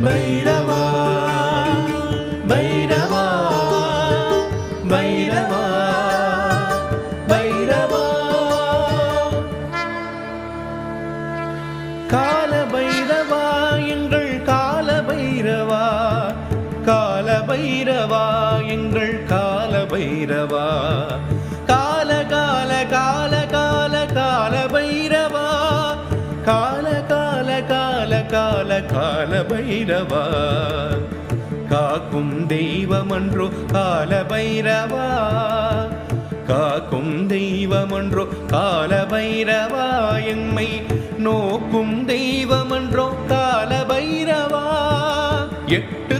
பைரவா பைரவா பைரவா பைரவா கால பைரவா எங்கள் கால பைரவா கால பைரவா எங்கள் கால பைரவா கால கால கால கால கால பைரவா கால கால கால கால கால பைரவா காக்கும் தெய்வமன்றோ கால பைரவா காக்கும் தெய்வமன்றோ கால பைரவா எம்மை நோக்கும் தெய்வமன்றோ கால பைரவா எட்டு